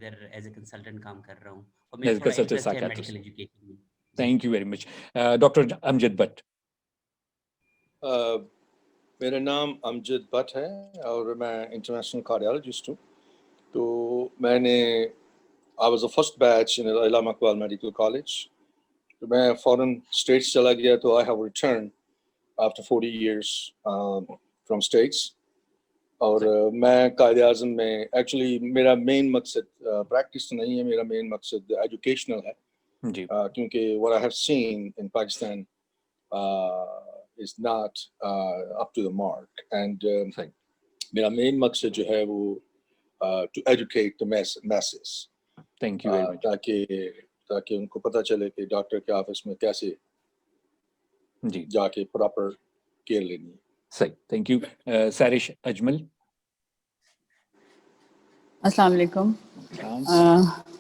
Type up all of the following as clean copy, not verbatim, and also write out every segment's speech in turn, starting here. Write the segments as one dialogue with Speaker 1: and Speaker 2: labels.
Speaker 1: ادھر as a consultant کام کر رہا ہوں اور
Speaker 2: As
Speaker 1: میرا
Speaker 2: a
Speaker 1: تھوڑا
Speaker 2: consultant
Speaker 1: انٹرسٹ ہے
Speaker 2: psychiatrist.
Speaker 1: میڈیکل ایجوکیشن میں.
Speaker 2: Thank you very much. Dr. Amjad Bhatt.
Speaker 3: میرا نام امجد بٹ ہے اور میں انٹرنیشنل کارڈیالوجسٹ ہوں. تو میں نے I was the first batch in Allama Iqbal medical college. تو میں فورن اسٹیٹس چلا گیا تو I have return after 40 years from States. اور میں قائد اعظم میں ایکچولی میرا مین مقصد پریکٹس نہیں ہے, میرا مین مقصد ایجوکیشنل ہے.
Speaker 2: جی.
Speaker 3: کیونکہ what I have seen in Pakistan is not up to the mark. And میرا مین مقصد جو ہے وہ to educate the masses.
Speaker 2: Thank you very much.
Speaker 3: تاکہ ان کو پتہ چلے کہ ڈاکٹر کے آفس میں کیسے
Speaker 2: جی
Speaker 3: جا کے پراپر کیئر لینی ہے.
Speaker 2: صحیح. Thank you. سارش اجمل.
Speaker 4: السلام علیکم.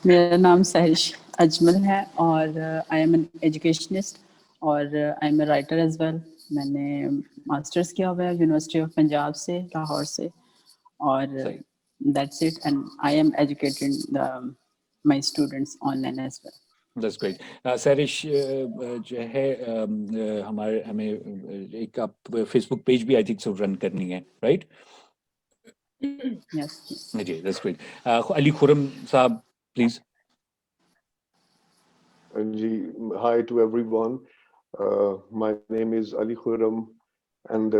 Speaker 4: میرا نام سہرش اجمل ہے اور آئی ایم این ایجوکیشنسٹ اور I am a writer as well. میں نے ماسٹرس کیا ہوا ہے یونیورسٹی آف پنجاب سے, لاہور سے, اور that's it. And I am educating my students online as well.
Speaker 2: That's great. سارش جو ہے ہمیں ایک آپ فیس بک پیج بھی آئی تھنک سو رن کرنی ہے, right? G, that's great. Ali Khurram sahab please.
Speaker 5: جی, hi to everyone. My name is Ali Khurram and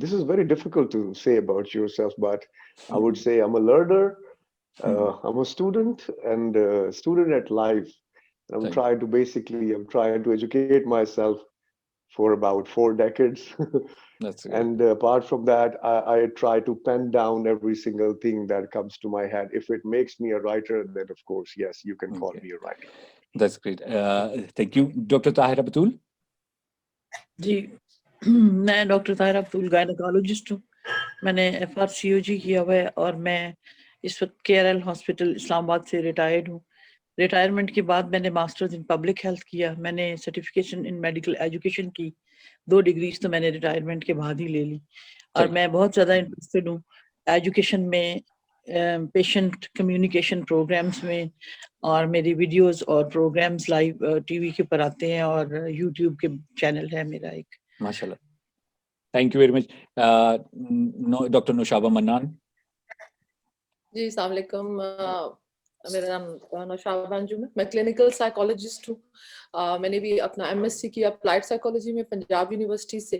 Speaker 5: this is very difficult to say about yourself, but I would say I'm a learner. I'm a student and a student at life. I'm trying to educate myself for about 4 decades. And apart from that, I try to pen down every single thing that comes to my head. If it makes me a writer, then of course, yes, you can call me a writer.
Speaker 2: That's great. Thank you. Dr. Tahira Batul.
Speaker 6: جی, میں doctor Tahira بطول gynaecologist ہوں. میں نے FRCOG کیا ہوا ہے اور میں اس وقت KRL ہاسپٹل اسلام آباد سے ریٹائرڈ ہوں. ریٹائرمنٹ کے بعد میں نے ماسٹرز ان پبلک ہیلتھ کیا. میں نے سرٹیفکیشن ان میڈیکل ایجوکیشن کی, 2 ڈگریز تو میں نے ریٹائرمنٹ کے بعد ہی لے لی. اور میں بہت زیادہ انٹرسٹڈ ہوں ایجوکیشن میں, پیشنٹ کمیونیکیشن پروگرامز میں, اور میری ویڈیوز اور پروگرامز لائیو ٹی وی کے پر آتے ہیں اور یوٹیوب کے چینل ہے میرا ایک.
Speaker 2: ماشاء اللہ. Thank you very much. Doctor Naushaba Manan.
Speaker 7: جی, السلام علیکم. میرا نام نوشابہ انجم ہے. میں کلینکل سائیکالوجسٹ ہوں. میں نے بھی اپنا MSc کیا اپلائڈ سائیکالوجی میں پنجاب یونیورسٹی سے,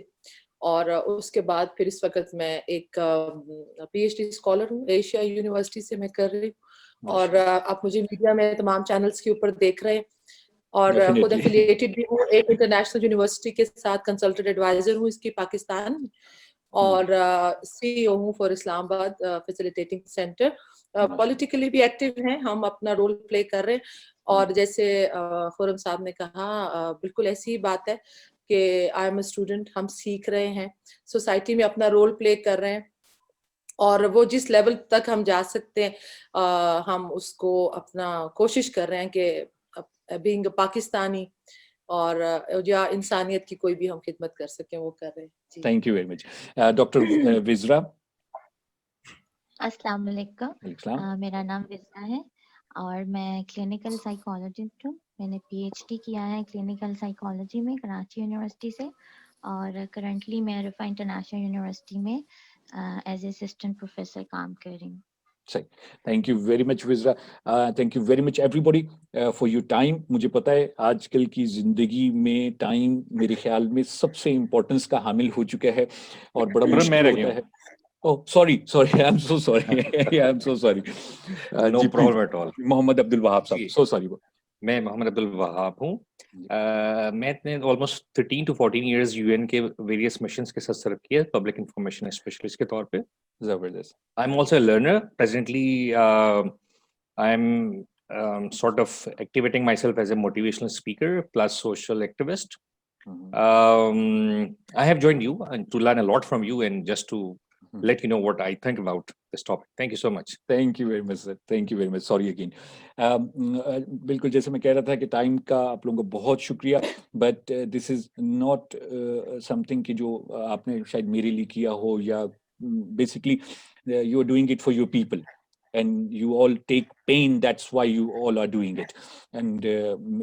Speaker 7: اور اس کے بعد پھر اس وقت میں ایک PhD اسکالر ہوں ایشیا یونیورسٹی سے میں کر رہی ہوں. اور آپ مجھے میڈیا میں تمام چینلز کے اوپر دیکھ رہے ہیں, اور خود ایفیلیٹڈ بھی ہوں ایک انٹرنیشنل یونیورسٹی کے ساتھ, کنسلٹنٹ ایڈوائزر ہوں اس کی پاکستان میں, اور CEO ہوں فار اسلام آباد فیسیلیٹیٹنگ سینٹر. پولیٹیکلی بھی ایکٹیو ہیں, ہم اپنا رول پلے کر رہے ہیں. اور جیسے خرم صاحب نے کہا, بالکل ایسی ہی بات ہے کہ آئی ایم اے اسٹوڈنٹ, ہم سیکھ رہے ہیں, سوسائٹی میں اپنا رول پلے کر رہے ہیں, اور وہ جس لیول تک ہم جا سکتے ہیں ہم اس کو اپنا کوشش کر رہے ہیں کہ بینگ پاکستانی اور یا انسانیت کی کوئی بھی ہم خدمت کر سکیں وہ کر رہے ہیں.
Speaker 2: Thank you very much. Doctor وزرا.
Speaker 8: السلام علیکم. میرا نام وزرا ہے اور میں کلینکل سائیکالوجسٹ ہوں. میں نے PhD کیا ہے کلینکل سائیکالوجی میں کراچی یونیورسٹی سے, اور کرنٹلی میں رفا انٹرنیشنل یونیورسٹی میں ایز اے اسسٹنٹ پروفیسر کام کر رہی ہوں.
Speaker 2: تھینک یو ویری مچ وزرا. Thank you very much every body for your time. مجھے پتا ہے آج کل کی زندگی میں ٹائم میرے خیال میں سب سے امپورٹنس کا حامل ہو چکا ہے اور بڑا مشکل ہوتا ہے. Oh, sorry, I'm so sorry. I'm so sorry.
Speaker 9: No problem at all.
Speaker 2: محمد عبد الوہاب صاحب, so sorry.
Speaker 9: میں محمد عبد الوہاب ہوں. میں نے almost 13 to 14 years UN کے various missions کے ساتھ سرو کیا public information اسپیشلسٹ کے طور پہ.
Speaker 2: زبردست.
Speaker 9: I'm also a learner. Presently, I'm sort of activating myself as a motivational speaker plus social activist. I have joined you and to learn a lot from you and just to let you know what I think about this topic. Thank you so much.
Speaker 2: Thank you very much, sir. Thank you very much. Sorry again. بالکل جیسے میں کہہ رہا تھا کہ time کا آپ لوگوں کو بہت شکریہ, but this is not some thing کہ جو آپ نے شاید میرے لیے کیا ہو, یا basically you are doing it for your people. and you all take pain, that's why you all are doing it. And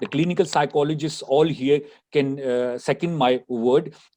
Speaker 2: the clinical psychologists all here can second my word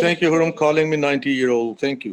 Speaker 3: Thank you Huram calling me 90-year-old. Thank you.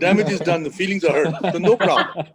Speaker 3: Damage is done. The feelings are hurt. So no problem.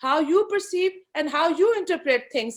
Speaker 7: how you perceive and how you interpret things,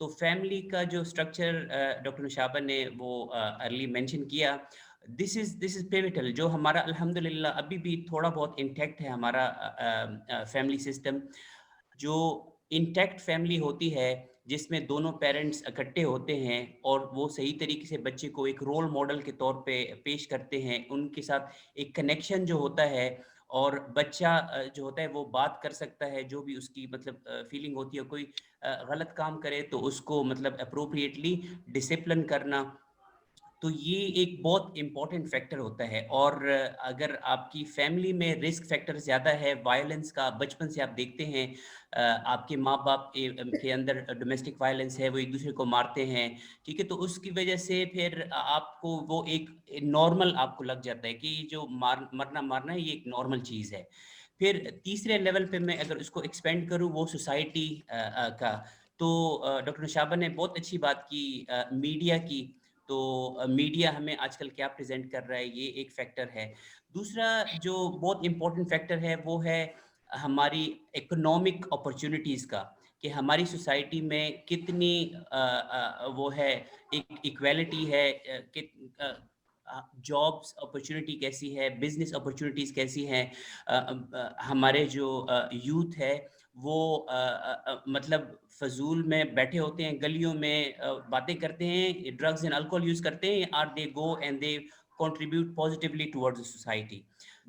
Speaker 1: تو family کا جو structure doctor نشابہ نے وہ early mention کیا, دس از pivotal, جو ہمارا الحمدللہ ابھی بھی تھوڑا بہت انٹیکٹ ہے ہمارا فیملی سسٹم. جو انٹیکٹ فیملی ہوتی ہے جس میں دونوں پیرنٹس اکٹھے ہوتے ہیں اور وہ صحیح طریقے سے بچے کو ایک رول ماڈل کے طور پہ پیش کرتے ہیں, ان کے ساتھ ایک کنیکشن جو ہوتا ہے, اور بچہ جو ہوتا ہے وہ بات کر سکتا ہے, جو بھی اس کی مطلب فیلنگ ہوتی ہے, کوئی غلط کام کرے تو اس کو مطلب اپروپریٹلی ڈسپلن کرنا, تو یہ ایک بہت امپورٹنٹ فیکٹر ہوتا ہے. اور اگر آپ کی فیملی میں رسک فیکٹر زیادہ ہے وائلنس کا, بچپن سے آپ دیکھتے ہیں آپ کے ماں باپ کے اندر ڈومیسٹک وائلنس ہے, وہ ایک دوسرے کو مارتے ہیں, ٹھیک ہے, تو اس کی وجہ سے پھر آپ کو وہ ایک نارمل آپ کو لگ جاتا ہے کہ جو مرنا ہے یہ ایک نارمل چیز ہے. پھر تیسرے لیول پہ میں اگر اس کو ایکسپینڈ کروں وہ سوسائٹی کا, تو ڈاکٹر نشابہ نے بہت اچھی بات کی میڈیا کی. تو میڈیا ہمیں آج کل کیا پریزنٹ کر رہا ہے, یہ ایک فیکٹر ہے. دوسرا جو بہت امپورٹنٹ فیکٹر ہے وہ ہے ہماری اکنامک اپرچونٹیز کا, کہ ہماری سوسائٹی میں کتنی وہ ہے ایکویلٹی ہے, جابس اپرچونٹی کیسی ہے, بزنس اپرچونٹیز کیسی ہیں. ہمارے جو یوتھ ہے وہ مطلب فضول میں بیٹھے ہوتے ہیں, گلیوں میں باتیں کرتے ہیں, ڈرگز اینڈ الکوہول یوز کرتے ہیں, اور they go and they contribute positively towards the society.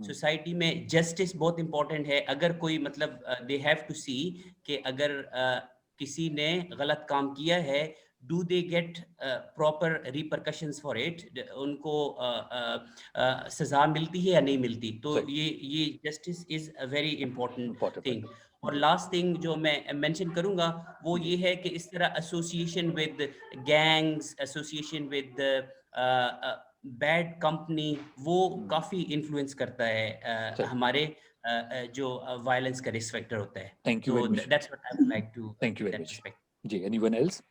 Speaker 1: Society میں جسٹس بہت امپورٹنٹ ہے. اگر کوئی مطلب دے ہیو ٹو سی کہ اگر کسی نے غلط کام کیا ہے, do they get proper repercussions for it, ان کو سزا ملتی ہے یا نہیں ملتی. تو یہ justice is a very important thing. اور لاسٹ تھنگ جو میں مینشن کروں گا وہ یہ ہے کہ اس طرح association with gangs, association with bad company, وہ کافی انفلوئنس کرتا ہے ہمارے جو وائلنس کا رسک فیکٹر ہوتا ہے.
Speaker 2: Thank you very much.
Speaker 1: That's what I would like to
Speaker 2: Thank you very
Speaker 1: that
Speaker 2: much.
Speaker 1: respect.
Speaker 2: G, anyone else?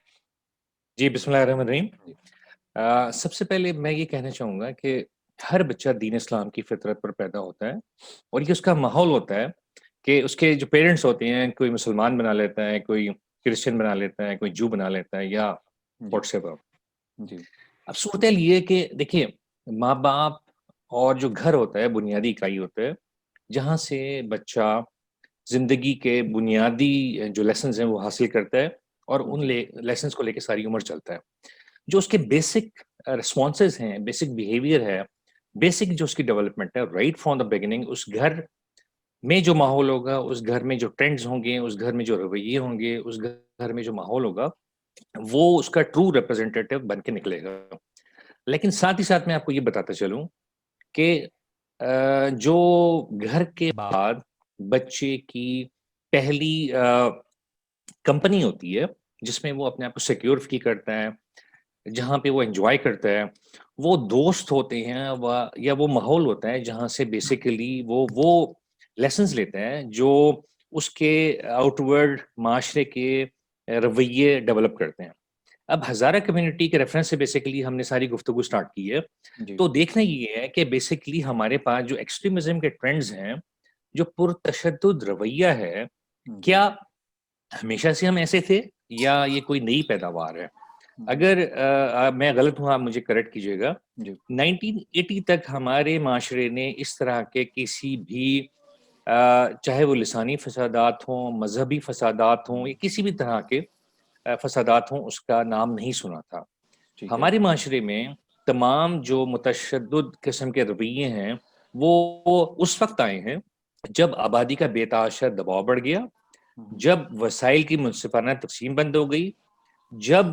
Speaker 9: جی بسم اللہ الرحمن الرحیم. سب سے پہلے میں یہ کہنا چاہوں گا کہ ہر بچہ دین اسلام کی فطرت پر پیدا ہوتا ہے, اور یہ اس کا ماحول ہوتا ہے کہ اس کے جو پیرنٹس ہوتے ہیں, کوئی مسلمان بنا لیتا ہے, کوئی کرسچن بنا لیتا ہے, کوئی جو بنا لیتا ہے, یا واٹس ایور.
Speaker 2: جی,
Speaker 9: اب صورتحال یہ کہ دیکھیے ماں باپ اور جو گھر ہوتا ہے بنیادی اکائی ہوتا ہے, جہاں سے بچہ زندگی کے بنیادی جو لیسنز ہیں وہ حاصل کرتا ہے, اور ان لیسنز کو لے کے ساری عمر چلتا ہے. جو اس کے بیسک رسپانسز ہیں, بیسک بیہیویئر ہے, بیسک جو اس کی ڈیولپمنٹ ہے, رائٹ فرام دا بگننگ, اس گھر میں جو ماحول ہوگا, اس گھر میں جو ٹرینڈز ہوں گے, اس گھر میں جو رویے ہوں گے, اس گھر میں جو ماحول ہوگا, وہ اس کا ٹرو ریپرزینٹیٹیو بن کے نکلے گا. لیکن ساتھ ہی ساتھ میں آپ کو یہ بتاتا چلوں کہ جو گھر کے بعد بچے کی پہلی کمپنی ہوتی ہے جس میں وہ اپنے آپ کو سیکیور فیل کرتا ہے, جہاں پہ وہ انجوائے کرتا ہے, وہ دوست ہوتے ہیں یا وہ ماحول ہوتا ہے جہاں سے بیسیکلی وہ لیسنز لیتے ہیں جو اس کے آؤٹ ورڈ معاشرے کے رویے ڈیولپ کرتے ہیں. اب ہزارہ کمیونٹی کے ریفرنس سے بیسیکلی ہم نے ساری گفتگو سٹارٹ کی ہے, تو دیکھنا یہ ہے کہ بیسیکلی ہمارے پاس جو ایکسٹریمزم کے ٹرینڈز ہیں, جو پرتشدد رویہ ہے, کیا ہمیشہ سے ہم ایسے تھے یا یہ کوئی نئی پیداوار ہے؟ اگر میں غلط ہوں آپ مجھے کریکٹ کیجیے گا. 1980 تک ہمارے معاشرے نے اس طرح کے کسی بھی چاہے وہ لسانی فسادات ہوں, مذہبی فسادات ہوں, یا کسی بھی طرح کے فسادات ہوں, اس کا نام نہیں سنا تھا. ہمارے معاشرے میں تمام جو متشدد قسم کے رویے ہیں وہ اس وقت آئے ہیں جب آبادی کا بے تحاشا دباؤ بڑھ گیا, جب وسائل کی منصفانہ تقسیم بند ہو گئی, جب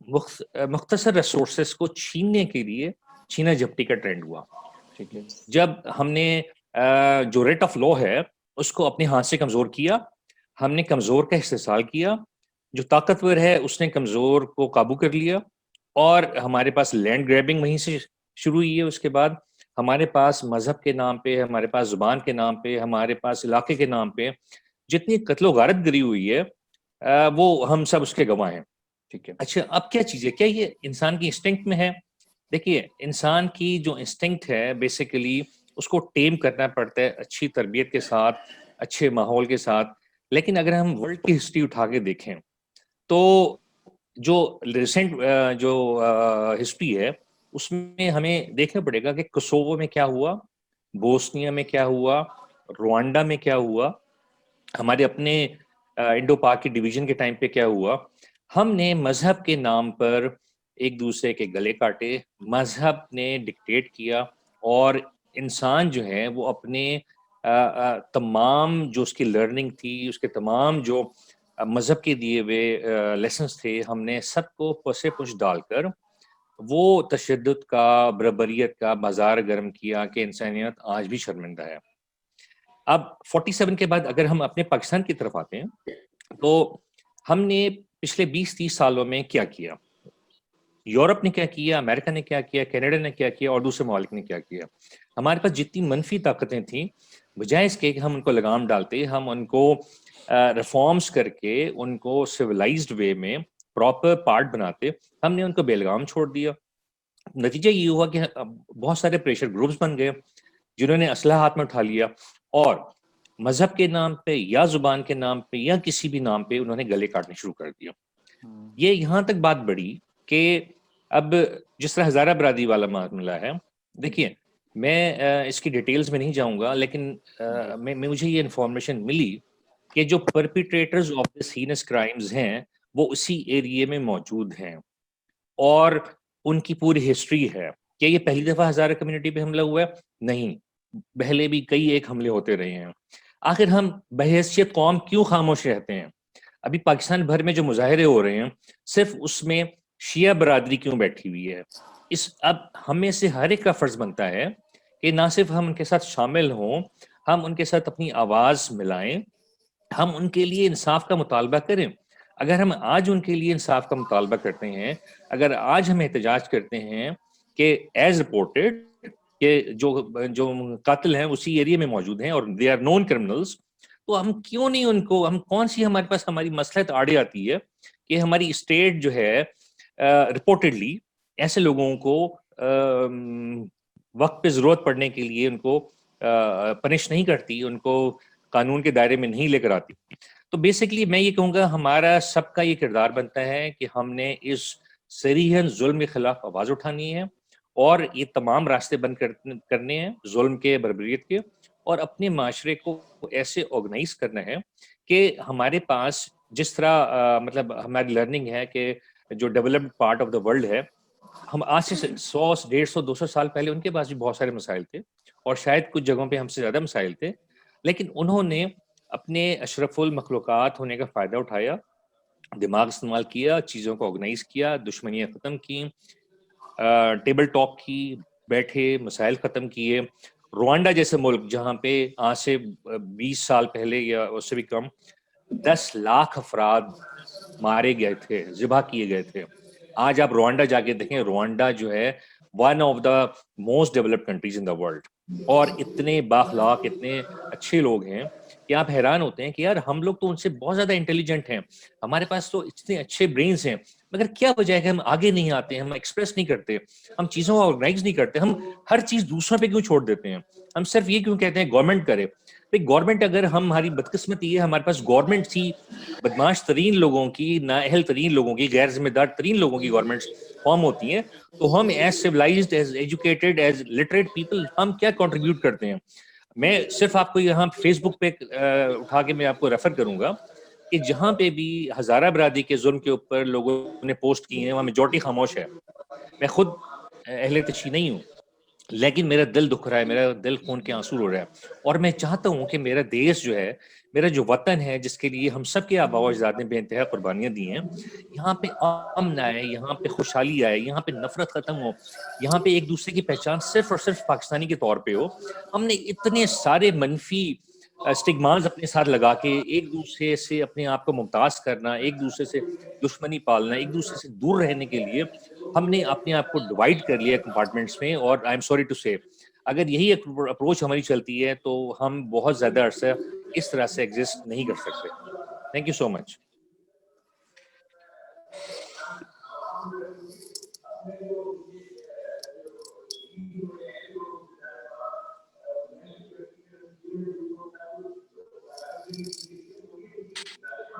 Speaker 9: مختصر ریسورسز کو چھیننے کے لیے چھینا جھپٹی کا ٹرینڈ ہوا, جب ہم نے جو ریٹ آف لا ہے اس کو اپنے ہاتھ سے کمزور کیا, ہم نے کمزور کا استحصال کیا, جو طاقتور ہے اس نے کمزور کو قابو کر لیا, اور ہمارے پاس لینڈ گریبنگ وہیں سے شروع ہوئی ہے. اس کے بعد ہمارے پاس مذہب کے نام پہ, ہمارے پاس زبان کے نام پہ, ہمارے پاس علاقے کے نام پہ جتنی قتل و غارت گری ہوئی ہے, وہ ہم سب اس کے گواہ ہیں. ٹھیک ہے, اچھا اب کیا چیز ہے, کیا یہ انسان کی انسٹنکٹ میں ہے؟ دیکھیے انسان کی جو انسٹنکٹ ہے بیسیکلی اس کو ٹیم کرنا پڑتا ہے اچھی تربیت کے ساتھ, اچھے ماحول کے ساتھ. لیکن اگر ہم ورلڈ کی ہسٹری اٹھا کے دیکھیں تو جو ریسنٹ جو ہسٹری ہے اس میں ہمیں دیکھنا پڑے گا کہ کوسوو میں کیا ہوا, بوسنیا میں کیا ہوا, روانڈا میں کیا ہوا, ہمارے اپنے انڈو پاک کی ڈویژن کے ٹائم پہ کیا ہوا. ہم نے مذہب کے نام پر ایک دوسرے کے گلے کاٹے, مذہب نے ڈکٹیٹ کیا, اور انسان جو ہے وہ اپنے تمام جو اس کی لرننگ تھی, اس کے تمام جو مذہب کے دیے ہوئے لیسنس تھے, ہم نے سب کو پسے پش ڈال کر وہ تشدد کا, بربریت کا بازار گرم کیا کہ انسانیت آج بھی شرمندہ ہے. اب 47 کے بعد اگر ہم اپنے پاکستان کی طرف آتے ہیں تو ہم نے پچھلے 20-30 سالوں میں کیا کیا, یورپ نے کیا کیا, امریکہ نے کیا کیا, کینیڈا نے کیا کیا, اور دوسرے ممالک نے کیا کیا. ہمارے پاس جتنی منفی طاقتیں تھیں, بجائے اس کے کہ ہم ان کو لگام ڈالتے, ہم ان کو ریفارمز کر کے ان کو سویلائزڈ وے میں پراپر پارٹ بناتے, ہم نے ان کو بے لگام چھوڑ دیا. نتیجہ یہ ہوا کہ بہت سارے پریشر گروپس بن گئے جنہوں نے اسلحہ ہاتھ میں اٹھا لیا, اور مذہب کے نام پہ یا زبان کے نام پہ یا کسی بھی نام پہ انہوں نے گلے کاٹنے شروع کر دیا. یہ یہاں تک بات بڑھی کہ اب جس طرح ہزارہ برادری والا معاملہ ہے, دیکھیے میں اس کی ڈیٹیلز میں نہیں جاؤں گا, لیکن مجھے یہ انفارمیشن ملی کہ جو پرپیٹریٹرز آف دس ہینس کرائمز ہیں وہ اسی ایریے میں موجود ہیں, اور ان کی پوری ہسٹری ہے. کیا یہ پہلی دفعہ ہزارہ کمیونٹی پہ حملہ ہوا ہے؟ نہیں, پہلے بھی کئی ایک حملے ہوتے رہے ہیں. آخر ہم بحیثیت قوم کیوں خاموش رہتے ہیں؟ ابھی پاکستان بھر میں جو مظاہرے ہو رہے ہیں صرف اس میں شیعہ برادری کیوں بیٹھی ہوئی ہے؟ اب ہمیں سے ہر ایک کا فرض بنتا ہے کہ نہ صرف ہم ان کے ساتھ شامل ہوں, ہم ان کے ساتھ اپنی آواز ملائیں, ہم ان کے لیے انصاف کا مطالبہ کریں. اگر ہم آج ان کے لیے انصاف کا مطالبہ کرتے ہیں, اگر آج ہم احتجاج کرتے ہیں کہ ایز رپورٹڈ کہ جو قاتل ہیں اسی ایریا میں موجود ہیں اور دے آر نون کرمنلز, تو ہم کیوں نہیں ان کو, ہم کون سی ہمارے پاس ہماری مصلحت آڑے آتی ہے کہ ہماری اسٹیٹ جو ہے رپورٹڈلی ایسے لوگوں کو وقت پہ ضرورت پڑنے کے لیے ان کو پنش نہیں کرتی, ان کو قانون کے دائرے میں نہیں لے کر آتی. تو بیسیکلی میں یہ کہوں گا ہمارا سب کا یہ کردار بنتا ہے کہ ہم نے اس صریحاً ظلم کے خلاف آواز اٹھانی ہے, اور یہ تمام راستے بند کرنے ہیں ظلم کے, بربریت کے, اور اپنے معاشرے کو ایسے آرگنائز کرنا ہے کہ ہمارے پاس جس طرح مطلب ہماری لرننگ ہے کہ جو developed part of the world ہے, ہم آج سے 100, 150, 200 سال پہلے ان کے پاس بھی بہت سارے مسائل تھے, اور شاید کچھ جگہوں پہ ہم سے زیادہ مسائل تھے, لیکن انہوں نے اپنے اشرف المخلوقات ہونے کا فائدہ اٹھایا, دماغ استعمال کیا, چیزوں کو آرگنائز کیا, دشمنیاں ختم کی, ٹیبل ٹاک کی, بیٹھے مسائل ختم کیے. روانڈا جیسے ملک جہاں پہ آج سے 20 سال پہلے یا اس سے بھی کم 10 لاکھ افراد مارے گئے تھے, ذبح کیے گئے تھے, آج آپ روانڈا جا کے دیکھیں, روانڈا جو ہے one of the most developed countries in the world, اور اتنے بااخلاق, اتنے اچھے لوگ ہیں کہ آپ حیران ہوتے ہیں کہ یار ہم لوگ تو ان سے بہت زیادہ انٹیلیجنٹ ہیں, ہمارے پاس تو اتنے اچھے برینز ہیں, مگر کیا وجہ ہے کہ ہم آگے نہیں آتے, ہم ایکسپریس نہیں کرتے, ہم چیزوں کو آرگنائز نہیں کرتے, ہم ہر چیز دوسروں پہ کیوں چھوڑ دیتے ہیں؟ ہم صرف یہ کیوں کہتے ہیں گورنمنٹ کرے؟ گورنمنٹ اگر ہماری بدقسمتی ہے ہمارے پاس گورنمنٹ تھی بدماش ترین لوگوں کی, نااہل ترین لوگوں کی, غیر ذمہ دار ترین لوگوں کی گورنمنٹس فارم ہوتی ہیں, تو ہم as civilised, as educated, as literate people ہم کیا کنٹریبیوٹ کرتے ہیں؟ میں صرف آپ کو یہاں فیس بک پہ اٹھا کے میں آپ کو ریفر کروں گا کہ جہاں پہ بھی ہزارہ برادری کے ظلم کے اوپر لوگوں نے پوسٹ کی ہیں وہاں میجورٹی خاموش ہے. میں خود اہل تشیع نہیں ہوں, لیکن میرا دل دکھ رہا ہے, میرا دل خون کے آنسو رو رہا ہے, اور میں چاہتا ہوں کہ میرا دیش جو ہے, میرا جو وطن ہے جس کے لیے ہم سب کے آباء و اجداد نے بے انتہا قربانیاں دی ہیں, یہاں پہ امن آئے, یہاں پہ خوشحالی آئے, یہاں پہ نفرت ختم ہو, یہاں پہ ایک دوسرے کی پہچان صرف اور صرف پاکستانی کے طور پہ ہو. ہم نے اتنے سارے منفی اسٹگماز اپنے ساتھ لگا کے ایک دوسرے سے اپنے آپ کو ممتاز کرنا, ایک دوسرے سے دشمنی پالنا, ایک دوسرے سے دور رہنے کے لیے ہم نے اپنے آپ کو ڈیوائڈ کر لیا کمپارٹمنٹس میں. اور آئی ایم سوری ٹو سے اگر یہی اپروچ ہماری چلتی ہے تو ہم بہت زیادہ عرصہ اس طرح سے ایگزسٹ نہیں کر سکتے. تھینک یو سو مچ.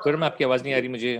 Speaker 9: خرم آپ کی آواز نہیں آ رہی مجھے.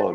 Speaker 5: one,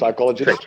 Speaker 5: psychologists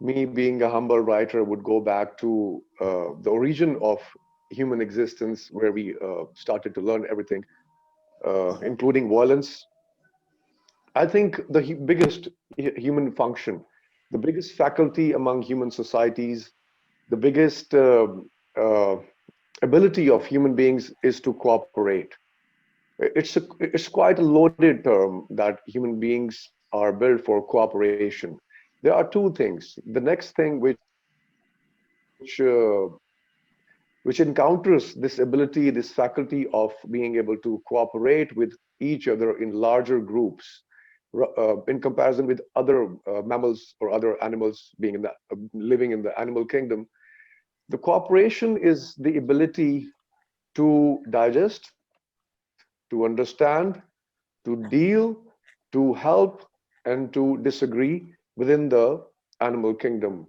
Speaker 5: Me being a humble writer would go back to the origin of human existence, where we started to learn everything, including violence. I think the biggest human function, the biggest faculty among human societies, the biggest uh, ability of human beings is to cooperate. It's quite a loaded term that human beings are built for cooperation. There are two things. The next thing which encounters this ability, this faculty of being able to cooperate with each other in larger groups, in comparison with other mammals or other animals being living in the animal kingdom, The cooperation is the ability to digest, to understand, to deal, to help, and to disagree within the animal kingdom.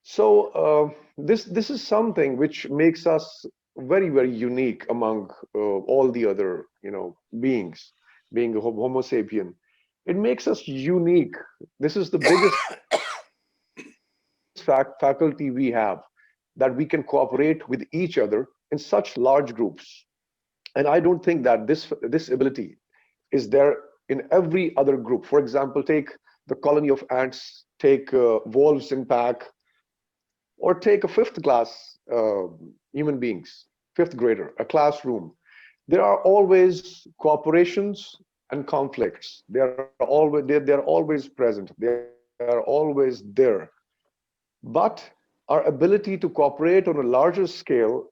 Speaker 5: So this is something which makes us very, very unique among all the other beings, being a Homo sapien. It makes us unique. This is the biggest faculty we have, that we can cooperate with each other in such large groups. And I don't think that this ability is there in every other group. For example, take the colony of ants, take wolves in pack, or take a fifth class human beings, fifth grader, a classroom. There are always cooperations and conflicts. They're always present. They are always there. But our ability to cooperate on a larger scale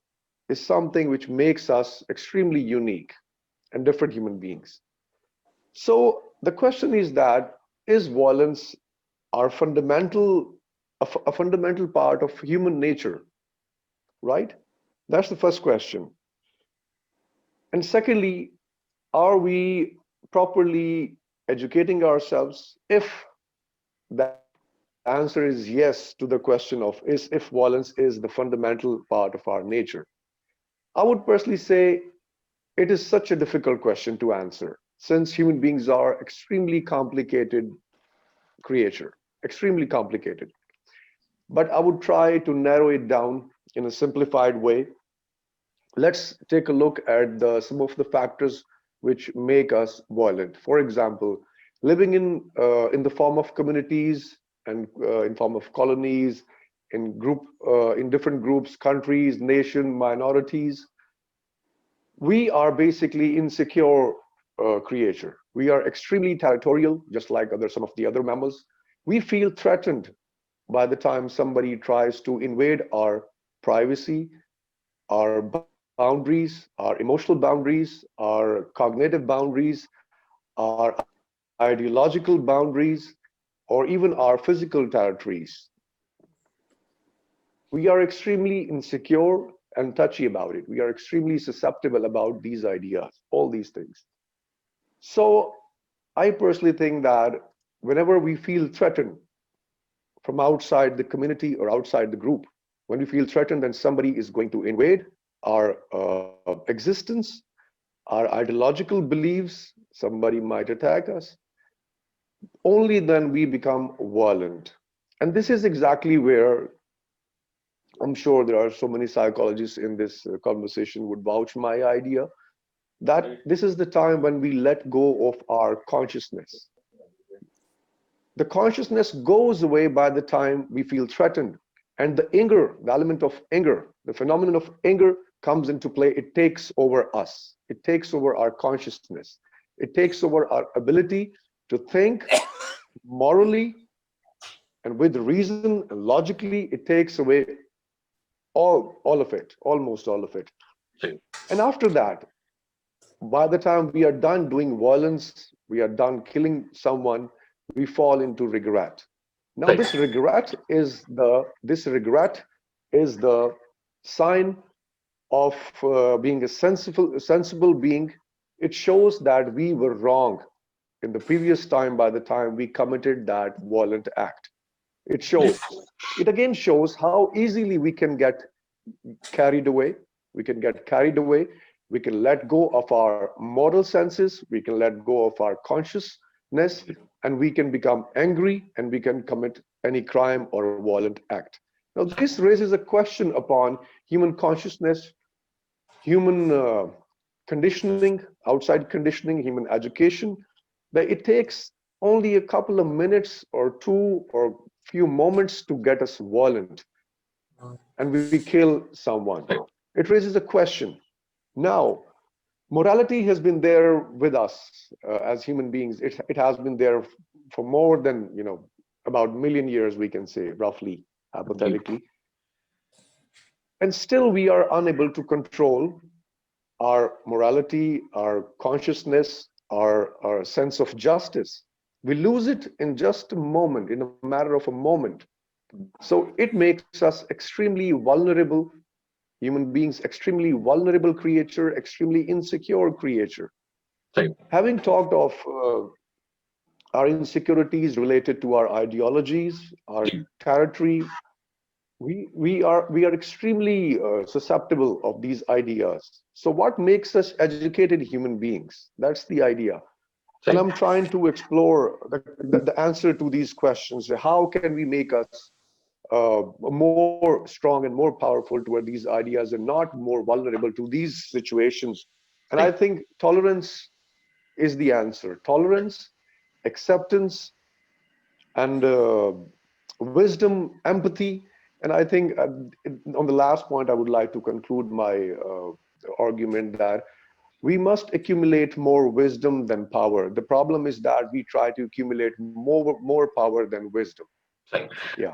Speaker 5: is something which makes us extremely unique and different human beings. So the question is that, is violence our fundamental a fundamental part of human nature, right? That's the first question. And secondly, are we properly educating ourselves? If the answer is yes to the question of if violence is the fundamental part of our nature, I would personally say it is such a difficult question to answer, since human beings are extremely complicated creature, extremely complicated. But I would try to narrow it down in a simplified way. Let's take a look at some of the factors which make us violent. For example, living in the form of communities and in form of colonies, in different groups, countries, nation, minorities, we are basically insecure creature. We are extremely territorial, just like some of the other mammals. We feel threatened by the time somebody tries to invade our privacy, our boundaries, our emotional boundaries, our cognitive boundaries, our ideological boundaries, or even our physical territories. We are extremely insecure and touchy about it. We are extremely susceptible about these ideas, all these things. So I personally think that whenever we feel threatened from outside the community or outside the group, when we feel threatened that somebody is going to invade our existence, our ideological beliefs, somebody might attack us, only then we become violent. And this is exactly where I'm sure there are so many psychologists in this conversation would vouch my idea, that this is the time when we let go of our consciousness. The consciousness goes away by the time we feel threatened. And the anger, the element of anger, the phenomenon of anger comes into play. It takes over us. It takes over our consciousness. It takes over our ability to think morally and with reason and logically. It takes away all of it, almost all of it. And after that, by the time we are done doing violence, we are done killing someone, we fall into regret. Now, this regret is the sign of being a sensible being. It shows that we were wrong in the previous time by the time we committed that violent act. It again shows how easily we can get carried away. We can let go of our moral senses. We can let go of our consciousness, and we can become angry, and we can commit any crime or violent act. Now, this raises a question upon human consciousness, human conditioning, outside conditioning, human education, that it takes only a couple of minutes or two or few moments to get us violent, and we kill someone. It raises a question. Now, morality has been there with us as human beings. It has been there for more than about a million years, we can say, roughly, hypothetically. And still we are unable to control our morality, our consciousness, our sense of justice. We lose it in just a moment, in a matter of a moment. So it makes us extremely vulnerable human beings, extremely vulnerable creature, extremely insecure creature.
Speaker 2: Right.
Speaker 5: Having talked of our insecurities related to our ideologies, our territory, we are extremely susceptible of these ideas. So what makes us educated human beings? That's the idea. And I'm trying to explore the answer to these questions. How can we make us more strong and more powerful toward these ideas and not more vulnerable to these situations? And I think tolerance is the answer. Tolerance, acceptance, and wisdom, empathy. And I think on the last point, I would like to conclude my argument that we must accumulate more wisdom than power. The problem is that we try to accumulate more power than wisdom. Yeah.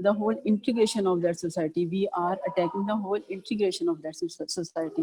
Speaker 4: the whole integration of that society. We are attacking the whole integration of that society.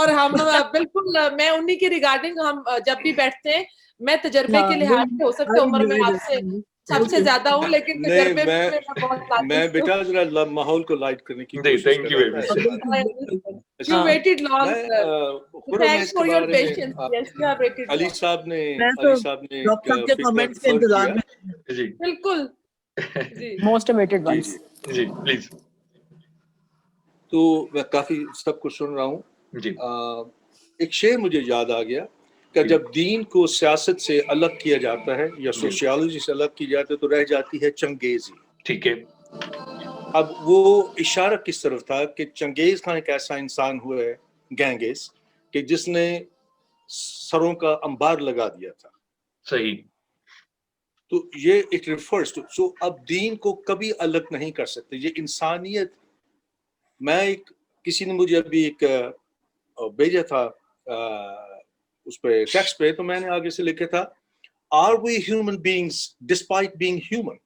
Speaker 7: اور ہم بالکل میں انہی کے regarding ہم جب بھی بیٹھتے ہیں میں تجربے کے لحاظ سے ہو سکتا ہے عمر میں آپ سے سب سے زیادہ ہوں لیکن تجربے میں بہت
Speaker 3: میں بیٹا ذرا ماحول کو لائٹ کرنے کی کوشش
Speaker 9: thank you
Speaker 3: کر
Speaker 9: very
Speaker 3: رہا
Speaker 9: much.
Speaker 7: You waited long,
Speaker 3: میں
Speaker 7: sir. Thanks for your patience. Yes, you have waited
Speaker 3: Ali
Speaker 7: long.
Speaker 3: صاحب نے
Speaker 6: ڈاکٹر کے کمنٹس کے انتظار میں
Speaker 9: جی
Speaker 7: بالکل جی
Speaker 4: Most awaited
Speaker 3: جی
Speaker 4: ones.
Speaker 3: جی
Speaker 9: جی پلیز
Speaker 3: تو میں کافی سب کو سن رہا ہوں.
Speaker 9: جی
Speaker 3: ایک شعر مجھے یاد آ گیا کہ
Speaker 9: جی.
Speaker 3: جب دین کو سیاست سے الگ کیا جاتا ہے یا
Speaker 9: جی.
Speaker 3: سوشیالوجی سے الگ کی جاتی ہے تو رہ جاتی ہے چنگیزی.
Speaker 9: ٹھیک ہے.
Speaker 3: اب وہ اشارہ کس طرف تھا کہ چنگیز خان ایک ایسا انسان ہوا ہے گینگیس کہ جس نے سروں کا انبار لگا دیا تھا.
Speaker 9: صحیح.
Speaker 3: تو یہ اٹ ریفرز ٹو سو اب دین کو کبھی الگ نہیں کر سکتے. یہ انسانیت. میں ایک کسی نے مجھے ابھی ایک بھیجا تھا اس پہ ٹیکسٹ پہ تو میں نے آگے سے لکھا تھا are we human beings despite being human.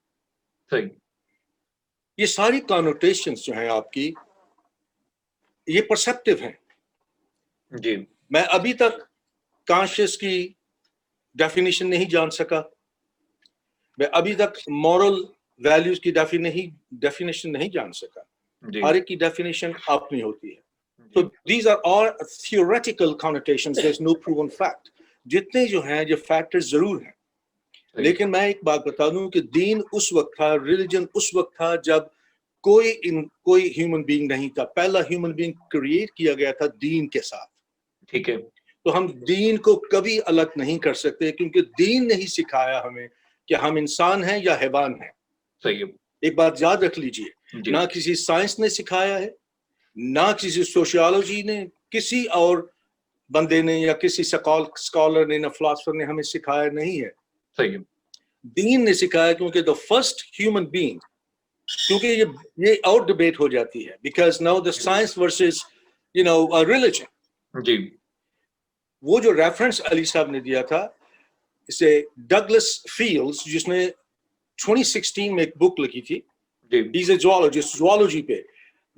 Speaker 9: صحیح.
Speaker 3: یہ ساری کانوٹیشنز جو ہیں آپ کی یہ پرسیپٹیو ہیں.
Speaker 9: جی
Speaker 3: میں ابھی تک کانشیس کی ڈیفینیشن نہیں جان سکا. میں ابھی تک مورل ویلیوز کی ڈیفینیشن نہیں جان سکا.
Speaker 9: جی
Speaker 3: ہر ایک کی ڈیفینیشن اپنی ہوتی ہے. So these are all theoretical connotations. There's no proven fact. جتنے جو ہیں یہ فیکٹرز ضرور ہیں. لیکن میں ایک بات بتا دوں کہ دین اس وقت تھا, ریلیجن اس وقت تھا جب کوئی ہیومن بینگ نہیں تھا. پہلا ہیومن بینگ کریٹ کیا گیا تھا دین کے ساتھ.
Speaker 9: ٹھیک ہے.
Speaker 3: تو ہم دین کو کبھی الگ نہیں کر سکتے کیونکہ دین نے ہی سکھایا ہمیں کہ ہم انسان ہیں یا حیوان ہیں.
Speaker 9: صحیح.
Speaker 3: ایک بات یاد رکھ لیجئے, نہ کسی سائنس نے سکھایا ہے, نہ کسی سوشیالوجی نے, کسی اور بندے نے یا کسی اسکالر نے, نہ فلاسفر نے ہمیں سکھایا نہیں ہے.
Speaker 9: صحیح.
Speaker 3: دین نے سکھایا کیونکہ the first human being, کیونکہ یہ اور ڈبیٹ ہو جاتی ہے because now the science versus a religion.
Speaker 9: جی.
Speaker 3: وہ جو ریفرنس علی صاحب نے دیا تھا اسے ڈگلس فیلڈز جس نے 2016 میں ایک بک لکھی تھی. He's a zoologist, zoology پہ.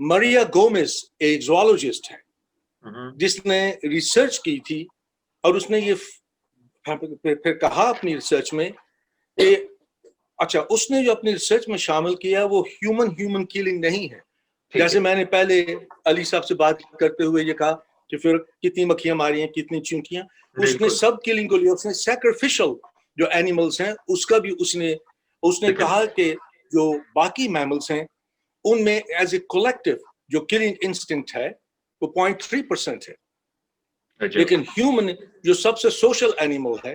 Speaker 3: مریا گومز ایک زوالوجسٹ ہے جس نے ریسرچ کی تھی اور اس نے یہ پھر کہا اپنی ریسرچ میں کہ اچھا اس نے جو اپنی ریسرچ میں شامل کیا وہ ہیومن کلنگ نہیں ہے. جیسے میں نے پہلے علی صاحب سے بات کرتے ہوئے یہ کہا کہ پھر کتنی مکھیاں ماری ہیں, کتنی چونکیاں, اس نے سب کلنگ کو لیا. اس نے سیکریفیشل جو اینیملز ہیں اس کا بھی اس نے کہا کہ جو باقی میملز ہیں ان میں ایز اے کولیکٹیو جو کلنگ انسٹنکٹ ہے وہ 0.3% ہے, لیکن ہیومن جو سب سے سوشل اینیمل ہے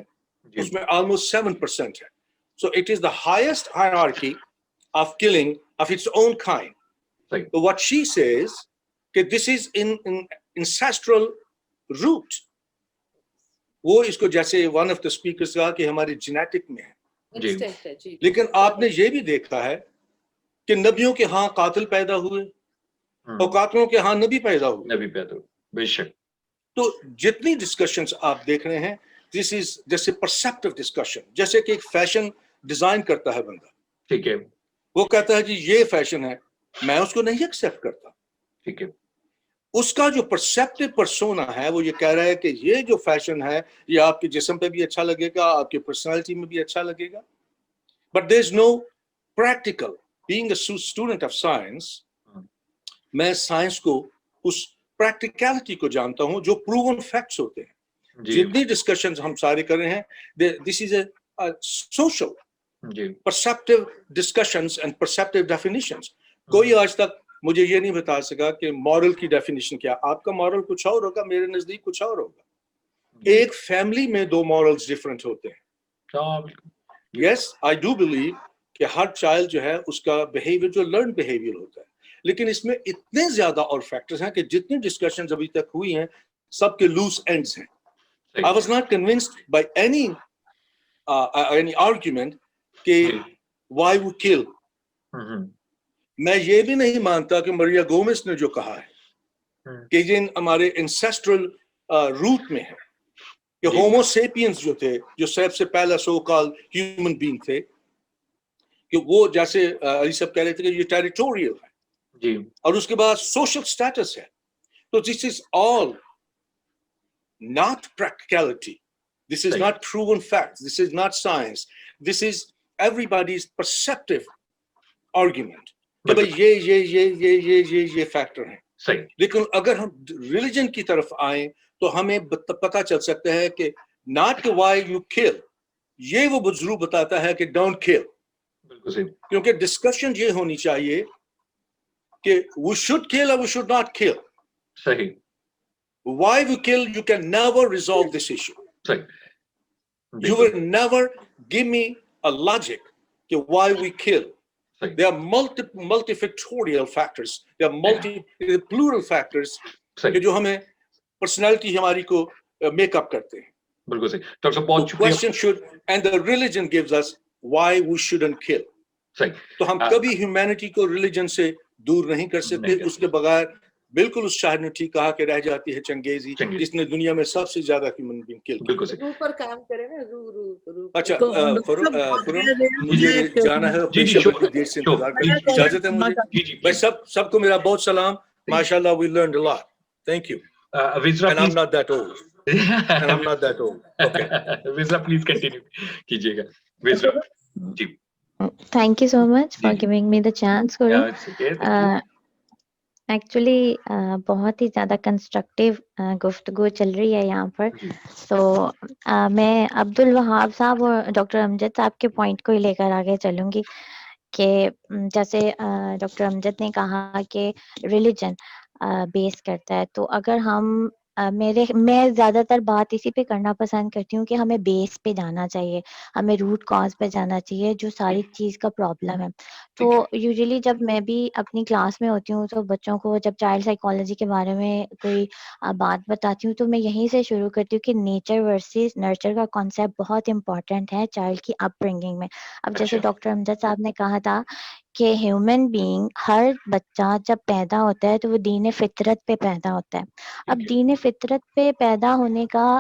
Speaker 3: اس میں آلموسٹ 7% ہے. So it is the highest hierarchy of killing of its own kind. So what she says that this is in ancestral root. وہ اس کو جیسے one of the speakers کہا کہ ہماری جینیٹک میں ہے. لیکن آپ نے یہ بھی دیکھا ہے کہ نبیوں کے ہاں قاتل پیدا ہوئے اور قاتلوں کے ہاں نبی پیدا ہوئے.
Speaker 9: بے شک.
Speaker 3: تو جتنی ڈسکشنز آپ دیکھ رہے ہیں دس از جیسے پرسیپٹیو ڈسکشن, جیسے کہ ایک فیشن ڈیزائن کرتا ہے بندہ.
Speaker 9: ٹھیک ہے.
Speaker 3: وہ کہتا ہے جی یہ فیشن ہے, میں اس کو نہیں ایکسیپٹ کرتا.
Speaker 9: ٹھیک ہے.
Speaker 3: اس کا جو پرسیپٹیو پرسونا ہے وہ یہ کہہ رہا ہے کہ یہ جو فیشن ہے یہ آپ کے جسم پہ بھی اچھا لگے گا, آپ کی پرسنالٹی میں بھی اچھا لگے گا. But there is no practical. Being a student of science, میں سائنس کو اس پریکٹیکلٹی کو جانتا ہوں جو پروون فیکٹس ہوتے ہیں. جتنی ڈسکشنز ہم سارے کر رہے ہیں this is a social perceptive discussions and perceptive definitions. کوئی آج تک مجھے یہ نہیں بتا سکا کہ مورل کی ڈیفینیشن کیا. آپ کا مورل کچھ اور ہوگا, میرے نزدیک کچھ اور ہوگا. ایک فیملی میں دو مورلز ڈفرینٹ ہوتے ہیں. یس آئی ڈو بلیو کہ ہر چائلڈ جو ہے اس کا بیہیویئر جو لرن بیہیویئر ہوتا ہے, لیکن اس میں اتنے زیادہ اور فیکٹرز ہیں کہ جتنی ڈسکشنز ابھی تک ہوئی ہیں سب کے لوز اینڈز ہیں. I was not convinced by any argument کہ why we kill. میں یہ بھی نہیں مانتا کہ مریا گومز نے جو کہا ہے کہ یہ ہمارے انسیسٹرل روٹ میں ہے کہ ہومو سیپینز جو تھے, جو سب سے پہلا سو کال ہیومن بینگ تھے, کہ وہ جیسے علی صاحب کہہ رہے تھے کہ یہ ٹیریٹوریل ہے اور اس کے بعد سوشل سٹیٹس ہے. تو دس از آل not practicality. This is not proven fact. This is not science. This is everybody's perceptive argument. کہ بھئی یہ فیکٹر ہیں. لیکن اگر ہم ریلیجن کی طرف آئیں تو ہمیں پتہ چل سکتا ہے کہ not کہ why you kill, یہ وہ ضرور بتاتا ہے کہ don't kill. کیونکہ ڈسکشن یہ ہونی چاہیے کہ we should kill or we should not kill.
Speaker 9: صحیح.
Speaker 3: Why we kill, you can never resolve this issue. You will never give me a logic to why we kill. There are multifactorial factors. There are plural factors کہ جو ہمیں personality ہماری کو make up کرتے ہیں.
Speaker 9: بالکل صحیح. Doctor صاحب بہت شکریہ.
Speaker 3: Question should, and the religion gives us why we shouldn't kill. تو ہم کبھی humanity کو religion سے دور نہیں کر سکتے. اس کے بغیر بالکل اس شاعر نے ٹھیک کہا کہ رہ جاتی ہے چنگیزی جس نے دنیا میں سب سے زیادہ ہیومن بینگ کل کیا.
Speaker 7: روح پر کام کرے نا, روح.
Speaker 3: اچھا مجھے جانا ہے, دیر سے انتظار کریں, اجازت ہے مجھے. بھائی سب کو میرا بہت سلام. ماشاءاللہ we learned a lot. Thank you. And I'm not that old. And I'm not that old. Okay.
Speaker 9: Vizra, please continue. کیجیے گا. Vizra. جی.
Speaker 8: Thank you so much for giving me the chance, Guru. Actually بہت ہی زیادہ constructive گفتگو چل رہی ہے یہاں پر. تو میں عبدالوہاب صاحب اور ڈاکٹر امجد صاحب کے پوائنٹ کو ہی لے کر آگے چلوں گی کہ جیسے ڈاکٹر امجد نے کہا کہ ریلیجن بیس کرتا ہے, تو اگر ہم میں زیادہ تر بات اسی پہ کرنا پسند کرتی ہوں کہ ہمیں بیس پہ جانا چاہیے, ہمیں روٹ کاز پہ جانا چاہیے جو ساری چیز کا پرابلم ہے. تو یوزلی جب میں بھی اپنی کلاس میں ہوتی ہوں تو بچوں کو جب چائلڈ سائیکالوجی کے بارے میں کوئی بات بتاتی ہوں تو میں یہیں سے شروع کرتی ہوں کہ نیچر ورسز نرچر کا کانسیپٹ بہت امپورٹنٹ ہے چائلڈ کی اپ برنگنگ میں. اب جیسے ڈاکٹر امجد صاحب نے کہا تھا کہ ہیومن بینگ, ہر بچہ جب پیدا ہوتا ہے تو وہ دین فطرت پہ پیدا ہوتا ہے. اب دین فطرت پہ پیدا ہونے کا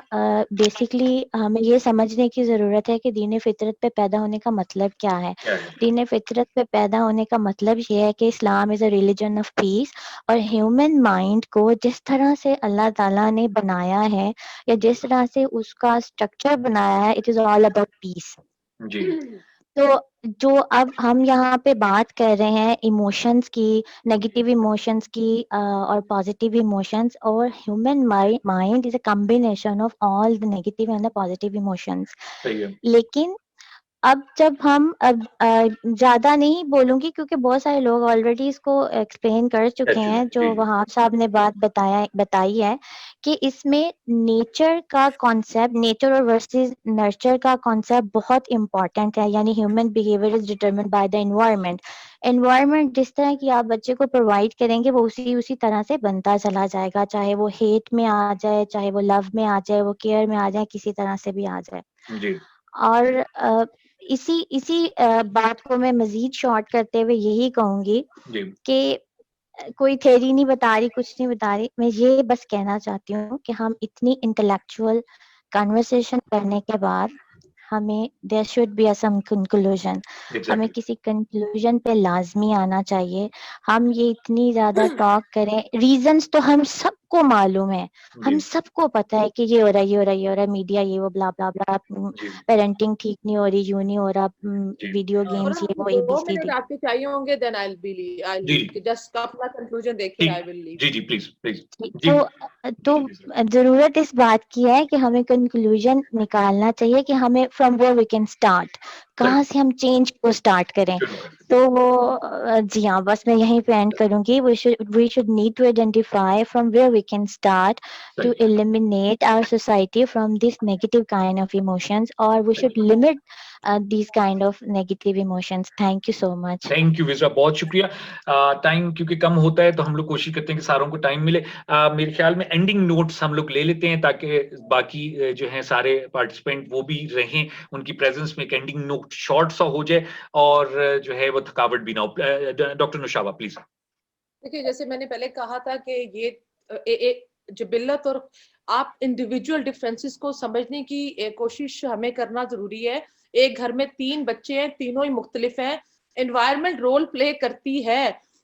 Speaker 8: بیسکلی ہمیں یہ سمجھنے کی ضرورت ہے کہ دین فطرت پہ پیدا ہونے کا مطلب کیا ہے. دین فطرت پہ پیدا ہونے کا مطلب یہ ہے کہ اسلام از اے ریلیجن آف پیس, اور ہیومن مائنڈ کو جس طرح سے اللہ تعالیٰ نے بنایا ہے یا جس طرح سے اس کا اسٹرکچر بنایا ہے, اٹ از آل اباؤٹ پیس. تو جو اب ہم یہاں پہ بات کر رہے ہیں ایموشنز کی, نیگیٹیو ایموشنز کی اور پازیٹیو ایموشنز, اور human mind is a combination of all the negative and the positive emotions. لیکن اب جب ہم زیادہ نہیں بولوں گی کیونکہ بہت سارے لوگ آلریڈی اس کو ایکسپلین کر چکے ہیں, جو وہاب صاحب نے بات بتائی ہے کہ اس میں نیچر کا کانسیپٹ, نیچر اور ورسز نرچر کا کانسیپٹ بہت امپورٹنٹ ہے. یعنی human behaviour is determined by the environment. Environment جس طرح کی آپ بچے کو پرووائڈ کریں گے وہ اسی طرح سے بنتا چلا جائے گا, چاہے وہ ہیٹ میں آ جائے, چاہے وہ لو میں آ جائے, وہ کیئر میں آ جائے, کسی طرح سے بھی آ جائے. اور اسی بات کو میں مزید شارٹ کرتے ہوئے یہی کہوں گی کہ کوئی تھیری نہیں بتا رہی, کچھ نہیں بتا رہی, میں یہ بس کہنا چاہتی ہوں کہ ہم اتنی انٹلیکچوئل کنورسیشن کرنے کے بعد ہمیں there should be some conclusion. ہمیں کسی کنکلوژن پہ لازمی آنا چاہیے. ہم یہ اتنی زیادہ ٹاک کریں, ریزنس تو ہم سب کو معلوم ہے, ہم سب کو پتا ہے کہ یہ ہو رہا ہے, یہ ہو رہا ہے, یہ ہو رہا ہے, میڈیا یہ وہ بلا بلا بلا, پیرنٹنگ ٹھیک نہیں ہو رہی, یوں نہیں ہو رہا, ویڈیو گیمز یہ وہ ABCD.
Speaker 7: آپ کے چاہیے ہوں گے then I'll be just اپنا کنکلوژن دیکھیں, I will leave.
Speaker 9: جی پلیز.
Speaker 8: تو ضرورت اس بات کی ہے کہ ہمیں کنکلوژن نکالنا چاہیے کہ ہمیں from where we can start, کہاں سے ہم چینج کو اسٹارٹ کریں. تو وہ جی ہاں, بس میں یہیں پہ اینڈ کروں گی. We should need to identify from where we can start to eliminate our society from this negative kind of emotions, or we should limit these kind of negative emotions. Thank you so much.
Speaker 9: Thank you وزرا, بہت شکریہ. Time کیونکہ کم ہوتا ہے تو ہم لوگ کوشش کرتے ہیں کہ ساروں کو ٹائم ملے. میرے خیال میں اینڈنگ نوٹس ہم لوگ لے لیتے ہیں تاکہ باقی جو ہیں سارے پارٹیسپینٹ وہ بھی رہیں, ان کی پریزنس میں ایک اینڈنگ نوٹ شارٹ سا ہو جائے اور جو ہے وہ تھکاوٹ بھی نہ ہو. Doctor نوشابہ please.
Speaker 7: دیکھیے جیسے میں نے پہلے کہا تھا کہ یہ جبلت اور آپ انڈیویجول ڈفرینسز کو سمجھنے کی کوشش ہمیں کرنا ضروری ہے. ایک گھر میں 3 بچے ہیں, تینوں ہی مختلف ہیں, انوائرمنٹ رول پلے کرتی ہے.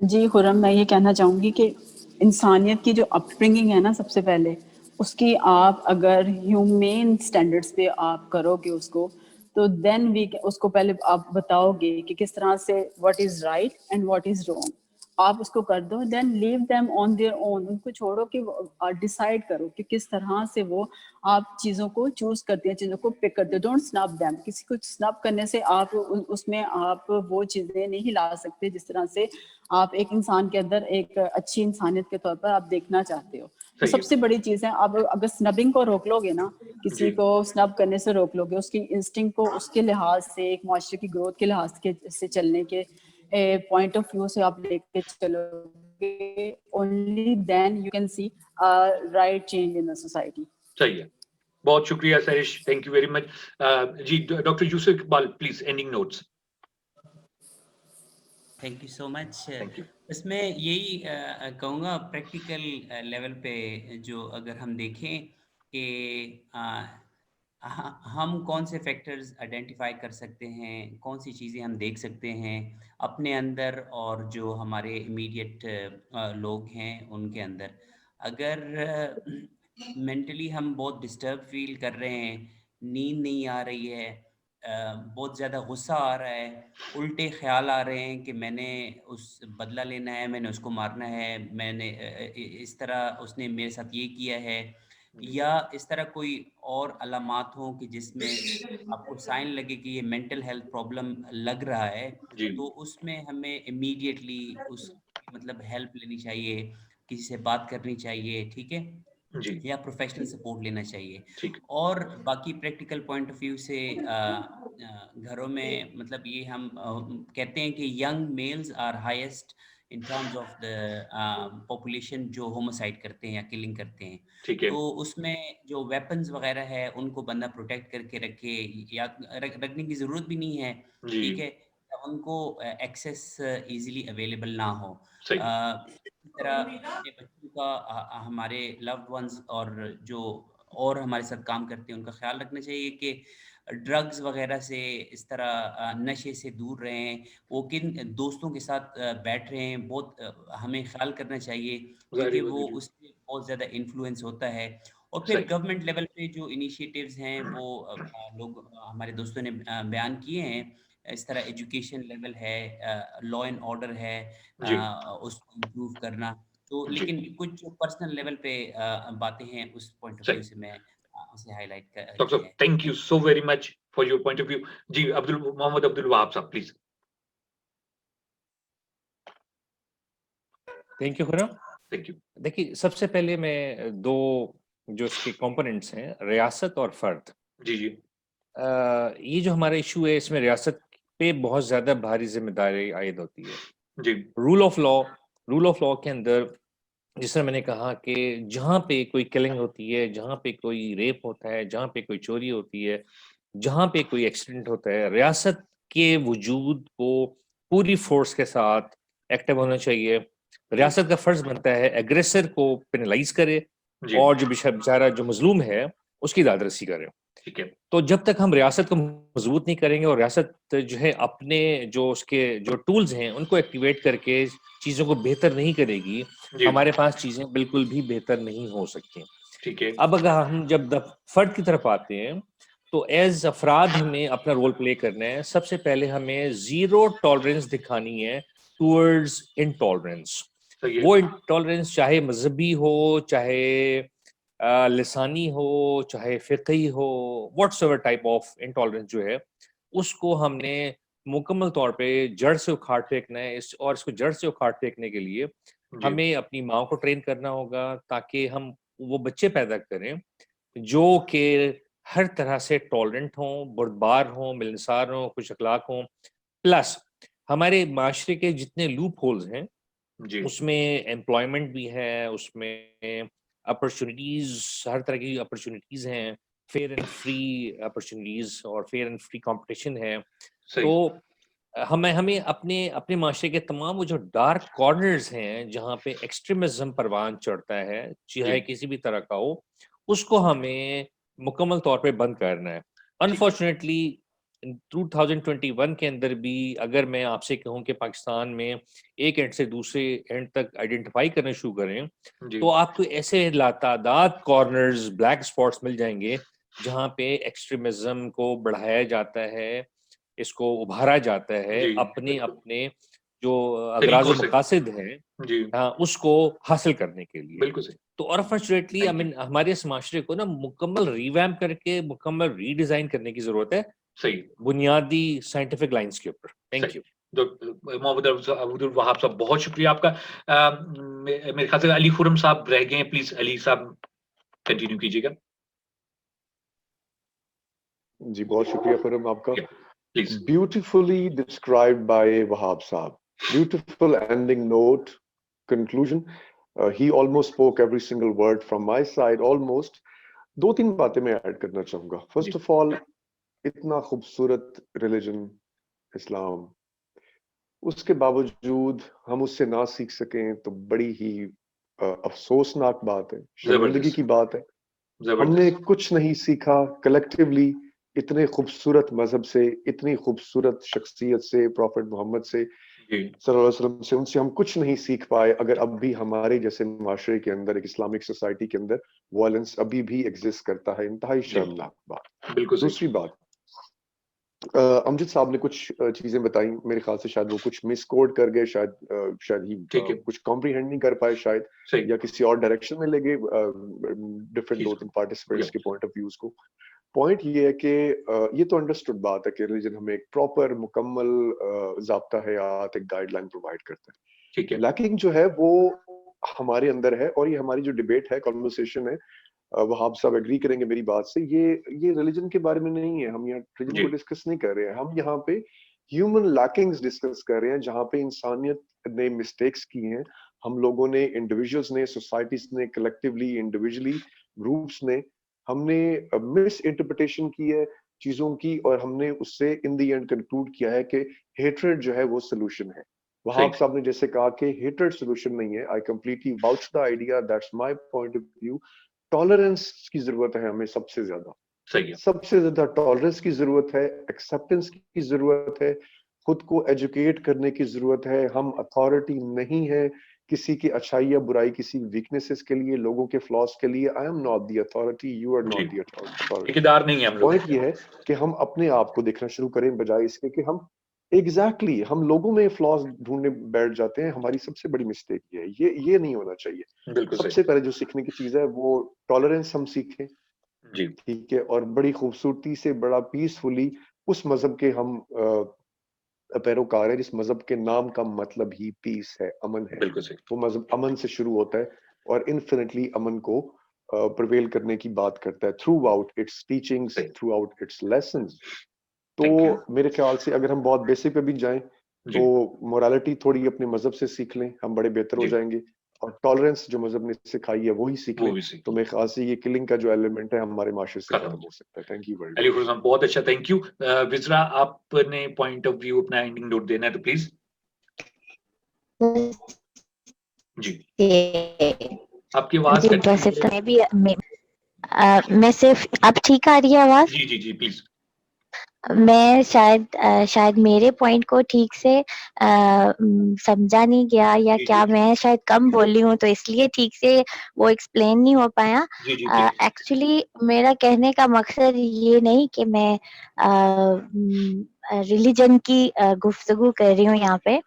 Speaker 4: جی خرم، میں یہ کہنا چاہوں گی کہ انسانیت کی جو اپ برنگنگ ہے نا، سب سے پہلے اس کی آپ اگر ہیومین سٹینڈرڈس پہ آپ کرو گے اس کو، تو دین وی اس کو پہلے آپ بتاؤ گے کہ کس طرح سے what is right and what is wrong, آپ اس کو کر دو، دین لیو دیم آن دیئر اون، ان کو چھوڑو کہ ڈیسائیڈ کرو کہ کس طرح سے وہ آپ چیزوں کو چوز کرتے ہیں، چیزوں کو پک کرتے ہیں. Don't snub them. کسی کو سنب کرنے سے آپ اس میں آپ وہ چیزیں نہیں لا سکتے جس طرح سے آپ ایک انسان کے اندر ایک اچھی انسانیت کے طور پر آپ دیکھنا چاہتے ہو. تو سب سے بڑی چیز ہے، آپ اگر سنبنگ کو روک لو گے نا، کسی کو سنب کرنے سے روک لو گے، اس کی انسٹنگ کو اس کے لحاظ سے، ایک معاشرے کی گروتھ کے لحاظ سے چلنے کے پوائنٹ آف ویو سے آپ لے کے چلو گے، only then you can see right change in the society.
Speaker 2: صحیح ہے، بہت شکریہ Sehrish, thank you very much. جی doctor Yousuf Iqbal please ending notes.
Speaker 1: Thank you so much.
Speaker 2: Thank you.
Speaker 1: اس میں یہی کہوں گا پریکٹیکل لیول پہ، جو اگر ہم دیکھیں کہ ہم کون سے فیکٹرز آئیڈینٹیفائی کر سکتے ہیں، کون سی چیزیں ہم دیکھ سکتے ہیں اپنے اندر اور جو ہمارے امیڈیٹ لوگ ہیں ان کے اندر. اگر مینٹلی ہم بہت ڈسٹرب فیل کر رہے ہیں، نیند نہیں آ رہی ہے، بہت زیادہ غصہ آ رہا ہے، الٹے خیال آ رہے ہیں کہ میں نے اس بدلہ لینا ہے، میں نے اس کو مارنا ہے، میں نے اس طرح اس نے میرے ساتھ یہ کیا ہے، یا اس طرح کوئی اور علامات ہوں کہ جس میں آپ کو سائن لگے کہ یہ مینٹل ہیلتھ پرابلم لگ رہا ہے، تو اس میں ہمیں امیڈیٹلی اس مطلب ہیلپ لینی چاہیے، کسی سے بات کرنی چاہیے، ٹھیک ہے، یا پروفیشنل سپورٹ لینا چاہیے. اور باقی پریکٹیکل پوائنٹ آف ویو سے گھروں میں مطلب یہ ہم کہتے ہیں کہ young males are highest in terms of the population جو ہوموسائڈ کرتے ہیں یا کلنگ کرتے ہیں. تو اس میں جو ویپنز وغیرہ ہے ان کو بندہ پروٹیکٹ کر کے رکھے، یا رکھنے کی ضرورت بھی نہیں ہے، ٹھیک ہے، ان کو ایکسیس ایزیلی اویلیبل نہ ہو. اسی طرح اپنے بچوں کا، ہمارے لوڈ ونز اور جو اور ہمارے ساتھ کام کرتے ہیں ان کا خیال رکھنا چاہیے کہ ڈرگز وغیرہ سے، اس طرح نشے سے دور رہیں، وہ کن دوستوں کے ساتھ بیٹھ رہے ہیں، بہت ہمیں خیال کرنا چاہیے کیونکہ وہ اس سے بہت زیادہ انفلوئنس ہوتا ہے. اور پھر گورنمنٹ لیول پہ جو انیشیٹیوز ہیں وہ لوگ ہمارے دوستوں نے بیان کیے ہیں، اس طرح ایجوکیشن لیول ہے، لا اینڈ آرڈر ہے، اس کو امپروو کرنا. تو لیکن کچھ جو پرسنل لیول پہ باتیں ہیں اس پوائنٹ آف ویو سے میں اسے ہائی لائٹ کیا ہے.
Speaker 2: Thank you so very much for your point of view. جی محمد عبد الوہاب صاحب please.
Speaker 9: Thank you Khurram.
Speaker 2: Thank you.
Speaker 9: دیکھیے سب سے پہلے میں دو جو اس کے کمپوننٹس ہیں، ریاست اور فرد. یہ جو ہمارا ایشو ہے اس میں ریاست پہ بہت زیادہ بھاری ذمہ داری عائد ہوتی ہے. رول آف لا کے اندر جس طرح میں نے کہا کہ جہاں پہ کوئی کلنگ ہوتی ہے، جہاں پہ کوئی ریپ ہوتا ہے، جہاں پہ کوئی چوری ہوتی ہے، جہاں پہ کوئی ایکسیڈنٹ ہوتا ہے، ریاست کے وجود کو پوری فورس کے ساتھ ایکٹیو ہونا چاہیے. ریاست کا فرض بنتا ہے ایگریسر کو پینلائز کرے اور جو بیچارہ جو مظلوم ہے اس کی داد رسی کرے. تو جب تک ہم ریاست کو مضبوط نہیں کریں گے اور ریاست جو ہے اپنے جو اس کے جو ٹولز ہیں ان کو ایکٹیویٹ کر کے چیزوں کو بہتر نہیں کرے گی، ہمارے پاس چیزیں بالکل بھی بہتر نہیں ہو سکتی. اب اگر ہم جب فرد کی طرف آتے ہیں تو ایز افراد ہمیں اپنا رول پلے کرنا ہے. سب سے پہلے ہمیں زیرو ٹالرنس دکھانی ہے ٹورڈز انٹالرنس. وہ انٹالرنس چاہے مذہبی ہو، چاہے لسانی ہو، چاہے فقہی ہو، whatsoever type of intolerance جو ہے اس کو ہم نے مکمل طور پہ جڑ سے اکھاڑ پھینکنا ہے. اور اس کو جڑ سے اکھاڑ پھینکنے کے لیے ہمیں اپنی ماں کو ٹرین کرنا ہوگا تاکہ ہم وہ بچے پیدا کریں جو کہ ہر طرح سے ٹالرنٹ ہوں، بردبار ہوں، ملنسار ہوں، خوش اخلاق ہوں. پلس ہمارے معاشرے کے جتنے لوپ ہولز ہیں اس میں امپلائمنٹ بھی ہے، اس میں اپرچونیٹیز، ہر طرح کی اپرچونیٹیز ہیں، فیئر اینڈ فری اپرچونیٹیز اور فیئر اینڈ فری کمپٹیشن ہے. تو ہمیں اپنے معاشرے کے تمام وہ جو ڈارک کارنرز ہیں جہاں پہ ایکسٹریمزم پروان چڑھتا ہے چاہے کسی بھی طرح کا ہو، اس کو ہمیں مکمل طور پہ بند کرنا ہے. انفارچونیٹلی 2021 کے اندر بھی اگر میں آپ سے کہوں کہ پاکستان میں ایک اینڈ سے دوسرے اینڈ تک آئیڈینٹیفائی کرنا شروع کریں تو آپ کو ایسے لاتعداد کارنرز بلیک اسپاٹس مل جائیں گے جہاں پہ ایکسٹریمزم کو بڑھایا جاتا ہے, اس کو ابھارا جاتا ہے اپنے اپنے جو اغراض و مقاصد ہیں اس کو حاصل کرنے کے لیے.
Speaker 2: بالکل صحیح.
Speaker 9: تو انفارچونیٹلی ہمارے اس معاشرے کو نا مکمل ریویمپ کر کے مکمل ری ڈیزائن کرنے کی ضرورت ہے
Speaker 2: صحیح
Speaker 9: بنیادی سائنٹیفک لائنز کے اوپر. Thank you.
Speaker 2: محمد عبد الوہاب صاحب بہت شکریہ آپ کا. میرے خیال سے علی خرم صاحب رہ گئے ہیں, پلیز علی صاحب کنٹینیو کیجیے گا.
Speaker 5: جی بہت شکریہ خرم آپ کا.
Speaker 2: Please.
Speaker 5: Beautifully described by Wahab sahab. Beautiful ending note, conclusion. He almost spoke every single word from my side, almost. 2-3 باتیں میں ایڈ کرنا چاہوں گا. فرسٹ آف آل, اتنا خوبصورت ریلیجن اسلام, اس کے باوجود ہم اس سے نہ سیکھ سکیں تو بڑی ہی افسوسناک بات ہے, شرمندگی کی بات ہے. ہم نے کچھ نہیں سیکھا کلیکٹیولی اتنے خوبصورت مذہب سے, اتنی خوبصورت شخصیت سے, پروفٹ محمد سے صلی اللہ علیہ وسلم سے. ان سے ہم کچھ نہیں سیکھ پائے. اگر اب بھی ہمارے جیسے معاشرے کے اندر, ایک اسلامک سوسائٹی کے اندر وائلنس ابھی بھی ایگزسٹ کرتا ہے, انتہائی شرمناک بات. دوسری بات, امجد صاحب نے کچھ چیزیں بتائیں, میرے خیال سے شاید وہ کچھ مس کوڈ کر گئے, شاید ہی کچھ کمپریہینڈ نہیں کر پائے شاید, یا کسی اور ڈائریکشن میں لے گئے ڈفرینٹ 2-3 پارٹیسپینٹس کے پوائنٹ آف ویوز کو. پوائنٹ یہ ہے کہ یہ تو انڈرسٹوڈ بات ہے کہ ریلیجن ہمیں ایک پراپر مکمل ضابطہ حیات, ایک گائیڈ لائن پرووائڈ کرتا ہے. لیکن جو ہے وہ ہمارے اندر ہے, اور یہ ہماری جو ڈبیٹ ہے, کنورسیشن ہے, وہاب صاحب ایگری کریں گے میری بات سے, یہ ریلیجن کے بارے میں نہیں ہے. ہم یہاں ریلیجن کو ڈسکس نہیں کر رہے ہیں, ہم یہاں پہ ہیومن لیکنگز ڈسکس کر رہے ہیں, جہاں پہ انسانیت نے مسٹیکس کی ہیں. ہم لوگوں نے, انڈیویجولز نے, سوسائٹیز نے, کلیکٹیولی, انڈیویجلی, گروپس نے, ہم نے مس انٹرپریٹیشن کی ہے چیزوں کی, اور ہم نے اس سے ان دی اینڈ کنکلوڈ کیا ہے کہ ہیٹریڈ جو ہے وہ سولوشن ہے. وہاب صاحب نے جیسے کہا کہ ہیٹریڈ سولوشن نہیں ہے. I completely vouch the idea, that's my point of view. Tolerance کی ضرورت ہے ہمیں سب سے زیادہ, سب سے زیادہ ٹالرنس کی ضرورت ہے, ایکسیپٹنس کی ضرورت ہے, خود کو ایجوکیٹ کرنے کی ضرورت ہے. ہم اتھارٹی نہیں ہے کسی کی اچھائی یا برائی, کسی ویکنیسز کے لیے, لوگوں کے فلاس کے لیے. I am not the authority, you are not the authority. Point یہ ہے کہ ہم اپنے آپ کو دیکھنا شروع کریں, بجائے اس کے کہ ہم ایگزیکٹلی ہم لوگوں میں فلاس ڈھونڈنے بیٹھ جاتے ہیں. ہماری سب سے بڑی مسٹیک یہ نہیں ہونا چاہیے. سب سے پہلے جو سیکھنے کی چیز ہے وہ ٹالرنس ہم سیکھیں, ٹھیک ہے, اور بڑی خوبصورتی سے, بڑا پیسفلی اس مذہب کے ہم پیروکار ہے جس مذہب کے نام کا مطلب ہی پیس ہے, امن ہے. وہ مذہب امن سے شروع ہوتا ہے اور انفینٹلی امن کو پرویل کرنے کی بات کرتا ہے throughout its teachings, throughout its lessons. تو میرے خیال سے اگر ہم بہت بیسک پہ بھی جائیں تو مورالٹی تھوڑی اپنے مذہب سے سیکھ لیں, ہم بڑے بہتر ہو جائیں گے. اور ٹالرنس جو مذہب نے سکھائی ہے وہی سیکھ لیں, تو میرے خیال سے یہ کلنگ کا جو ایلیمنٹ ہے ہمارے معاشرے سے ختم ہو سکتا ہے. Thank you very much.
Speaker 2: Ali Khurram بہت اچھا, تھینک یو. وزرا آپ نے پوائنٹ آف ویو اپنا اینڈنگ نوٹ دینا ہے تو پلیز. جی آپ کی آواز
Speaker 8: میں صرف اب ٹھیک آ رہی ہے آواز؟
Speaker 2: جی جی جی پلیز.
Speaker 8: میں شاید میرے پوائنٹ کو ٹھیک سے سمجھا نہیں گیا, یا کیا میں شاید کم بولی ہوں تو اس لیے ٹھیک سے وہ ایکسپلین نہیں ہو پایا. ایکچولی میرا کہنے کا مقصد یہ نہیں کہ میں ریلیجن کی گفتگو کر رہی ہوں یہاں پہ.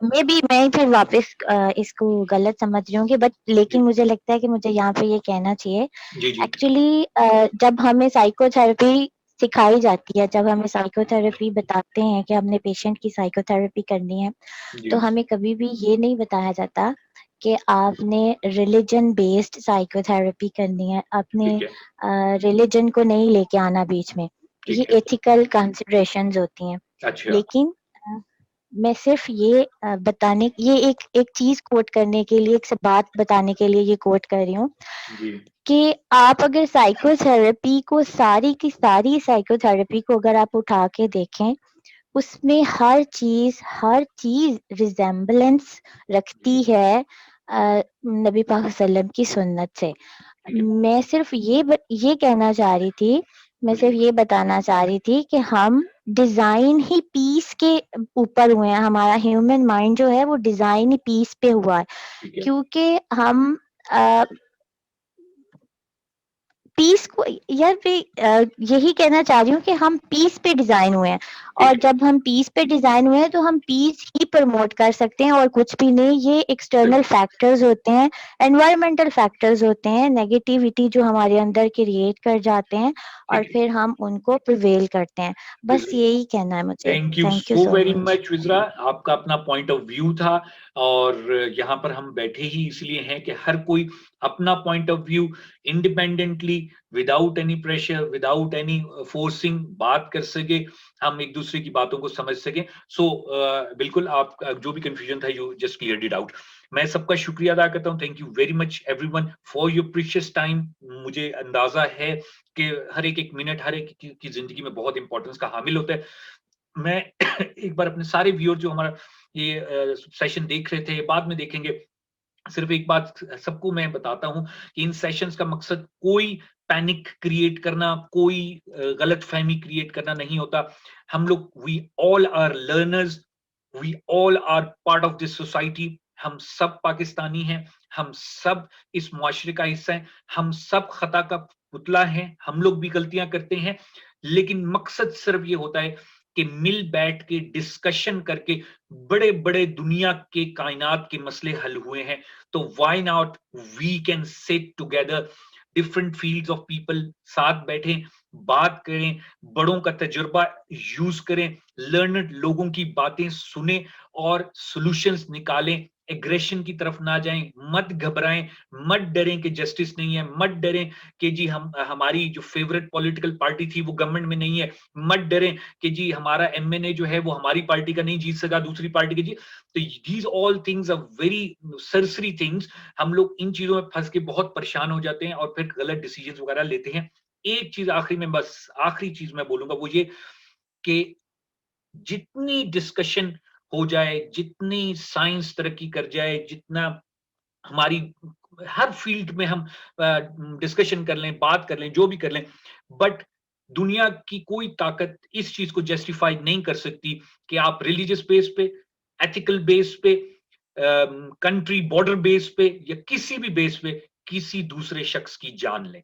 Speaker 8: میں پھر واپس اس کو غلط سمجھ رہی ہوں کہ لیکن مجھے لگتا ہے کہ مجھے یہاں پہ یہ کہنا چاہیے. ایکچولی جب ہمیں سائیکو تھراپی سکھائی جاتی ہے, جب ہمیں سائیکو تھراپی بتاتے ہیں کہ ہم نے پیشنٹ کی سائیکو تھراپی کرنی ہے, تو ہمیں کبھی بھی یہ نہیں بتایا جاتا کہ آپ نے ریلیجن بیسڈ سائیکو تھراپی کرنی ہے. آپ نے ریلیجن کو نہیں لے کے آنا بیچ میں, یہ ایتھیکل کنسیڈریشنز ہوتی ہیں. لیکن میں صرف یہ بتانے, یہ ایک چیز کوٹ کرنے کے لیے, ایک بات بتانے کے لیے یہ کوٹ کر رہی ہوں کہ آپ اگر سائیکو تھراپی کو, ساری کی ساری سائیکو تھراپی کو اگر آپ اٹھا کے دیکھیں, اس میں ہر چیز ریزیمبلنس رکھتی ہے نبی پاک صلی اللہ علیہ وسلم کی سنت سے. میں صرف یہ کہنا چاہ رہی تھی میں صرف یہ بتانا چاہ رہی تھی کہ ہم ڈیزائن ہی پیس کے اوپر ہوئے ہیں. ہمارا ہیومن مائنڈ جو ہے وہ ڈیزائن ہی پیس پہ ہوا ہے, کیونکہ ہم پیس کو یار یہی کہنا چاہ رہی ہوں کہ ہم پیس پہ ڈیزائن ہوئے ہیں, اور جب ہم پیس پہ ڈیزائن ہوئے ہیں تو ہم پیس ہی پروموٹ کر سکتے ہیں اور کچھ بھی نہیں. یہ ایکسٹرنل فیکٹرز ہوتے ہیں, انوائرمنٹل فیکٹرز ہوتے ہیں, نیگیٹیوٹی جو ہمارے اندر کریٹ کر جاتے ہیں اور پھر ہم ان کو پریویل کرتے ہیں. بس یہی کہنا ہے مجھے.
Speaker 2: Thank you
Speaker 8: thank you
Speaker 2: so
Speaker 8: so
Speaker 2: very
Speaker 8: much.
Speaker 2: Much وزرا. آپ کا اپنا پوائنٹ آف ویو تھا, اور یہاں پر ہم بیٹھے ہی اس لیے ہیں کہ ہر کوئی اپنا point of view independently without any pressure without any forcing بات کر سکے, ہم ایک دوسرے کی باتوں کو سمجھ سکیں. سو بالکل آپ جو بھی کنفیوژن تھا you just cleared it out. میں سب کا شکریہ ادا کرتا ہوں. Thank you very much every one for your precious time. مجھے اندازہ ہے کہ ہر ایک منٹ ہر ایک کی زندگی میں بہت امپورٹنس کا حامل ہوتا ہے. میں ایک بار اپنے سارے ویور جو ہمارا یہ سیشن دیکھ رہے تھے, بعد میں دیکھیں گے, صرف ایک بات سب کو میں بتاتا ہوں کہ ان سیشنز کا مقصد کوئی پینک کریٹ کرنا, کوئی غلط فہمی کریٹ کرنا نہیں ہوتا. ہم لوگ we all are learners, we all are part of this society. ہم سب پاکستانی ہیں, ہم سب اس معاشرے کا حصہ ہیں, ہم سب خطا کا پتلا ہیں, ہم لوگ بھی غلطیاں کرتے ہیں, لیکن مقصد صرف یہ ہوتا ہے کہ مل بیٹھ کے ڈسکشن کر کے بڑے بڑے دنیا کے کائنات کے مسئلے حل ہوئے ہیں. تو why not we can sit together, different fields of people ساتھ بیٹھیں, بات کریں, بڑوں کا تجربہ یوز کریں, لرنڈ لوگوں کی باتیں سنیں اور سولوشنز نکالیں. ایگریشن کی طرف نہ جائیں, مت گھبرائیں, مت ڈریں کہ جسٹس نہیں ہے, مت ڈریں کہ جی ہماری جو فیورٹ پولیٹیکل پارٹی تھی وہ گورنمنٹ میں نہیں ہے, مت ڈریں کہ جی ہمارا ایم این اے جو ہے وہ ہماری پارٹی کا نہیں جیت سکا, دوسری پارٹی کا جی. تو these all things are very سرسری تھنگز. ہم لوگ ان چیزوں میں پھنس کے بہت پریشان ہو جاتے ہیں اور پھر غلط ڈیسیجنز وغیرہ لیتے ہیں. ایک چیز آخری میں, بس آخری چیز میں بولوں گا وہ یہ کہ جتنی ڈسکشن ہو جائے, جتنی سائنس ترقی کر جائے, جتنا ہماری ہر فیلڈ میں ہم ڈسکشن کر لیں, بات کر لیں, جو بھی کر لیں, بٹ دنیا کی کوئی طاقت اس چیز کو جسٹیفائی نہیں کر سکتی کہ آپ ریلیجس بیس پہ, ایتھیکل بیس پہ, کنٹری بارڈر بیس پہ یا کسی بھی بیس پہ کسی دوسرے شخص کی جان لیں.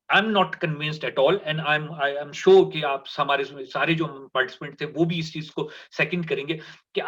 Speaker 2: I'm not convinced at all, and I'm sure کہ آپ ہمارے سارے جو پارٹیسپینٹ تھے وہ بھی اس چیز کو سیکنڈ کریں گے کہ